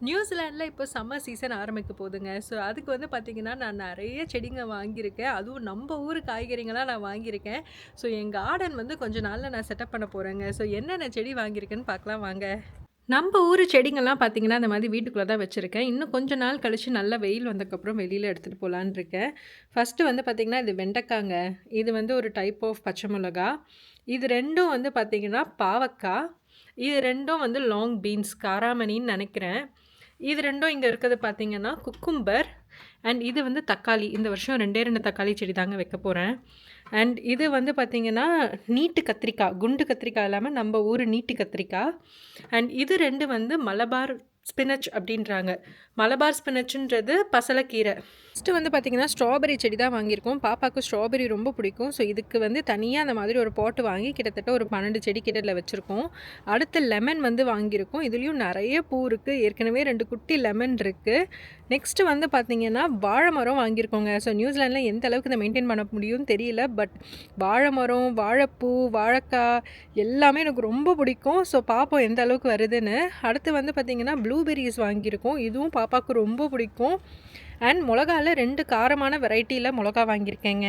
நியூசிலாண்டில இப்போ summer season ஆரம்பிக்க போதுங்க. ஸோ அதுக்கு வந்து பார்த்தீங்கன்னா, நான் நெறைய செடிங்க வாங்கியிருக்கேன். அதுவும் நம்ப ஊர் காய்கறிங்கலாம் நான் வாங்கியிருக்கேன். ஸோ என் கார்டன் வந்து கொஞ்ச நாள்ல நான் செட்டப் பண்ண போறேங்க. ஸோ என்னென்ன செடி வாங்கியிருக்கேன்னு பார்க்கலாம் வாங்க. நம்ப ஊரு செடிங்கலாம் பார்த்தீங்கன்னா, அந்த மாதிரி வீட்டுக்குள்ள தான் வச்சிருக்கேன். இன்னும் கொஞ்ச நாள் கழிச்சு நல்லா வெயில் வந்ததுக்கப்புறம் வெளியில எடுத்துட்டு போலான்னு இருக்கேன். ஃபர்ஸ்ட்டு வந்து பார்த்தீங்கன்னா, இது வெண்டைக்காங்க. இது வந்து ஒரு டைப் ஆஃப் பச்சை மிளகா. இது 2ம் வந்து பார்த்தீங்கன்னா, பாவக்கா. இது 2ம் வந்து லாங் பீன்ஸ் காராமணின்னு நெனைக்கிறேன். இது 2ம் இங்க இருக்கிறது பார்த்தீங்கன்னா, குக்கும்பர் அண்ட் இது வந்து தக்காளி. இந்த வருஷம் 2டே 2 தக்காளி செடி தாங்க வைக்க போறேன். அண்ட் இது வந்து பார்த்தீங்கன்னா, நீட்டு கத்திரிக்காய். குண்டு கத்திரிக்காய் இல்லாம நம்ப ஊரு நீட்டு கத்திரிக்காய். அண்ட் இது 2 வந்து மலபார் ஸ்பினச் அப்படின்றாங்க. மலபார் ஸ்பினச்சுன்றது பசலைக்கீரை. ஃபர்ஸ்ட்டு வந்து பார்த்தீங்கன்னா, ஸ்ட்ராபெர்ரி செடி தான் வாங்கியிருக்கோம். பாப்பாவுக்கு ஸ்ட்ராபெர்ரி ரொம்ப பிடிக்கும். ஸோ இதுக்கு வந்து தனியா அந்த மாதிரி ஒரு பாட் வாங்கி கிட்டத்தட்ட ஒரு 12 செடி கிட்ட இதில வச்சிருக்கோம். அடுத்து லெமன் வந்து வாங்கியிருக்கோம். இதுலயும் நெறைய பூ இருக்கு. ஏற்கனவே 2 குட்டி லெமன் இருக்கு. நெக்ஸ்ட்டு வந்து பார்த்தீங்கன்னா, வாழை மரம் வாங்கியிருக்கோங்க. ஸோ நியூசிலாண்டில எந்த அளவுக்கு இத மெயின்டெயின் பண்ண முடியும்னு தெரியல. பட் வாழை மரம், வாழைப்பூ, வாழைக்காய் எல்லாமே எனக்கு ரொம்ப பிடிக்கும். ஸோ பார்ப்போம் எந்த அளவுக்கு வருதுன்னு. அடுத்து வந்து பார்த்தீங்கன்னா, ப்ளூபெர்ரீஸ் வாங்கியிருக்கோம். இதுவும் பாப்பாவுக்கு ரொம்ப பிடிக்கும். அண்ட் மொளகால 2 காரமான வெரைட்டில மொளகா வாங்கியிருக்கேங்க.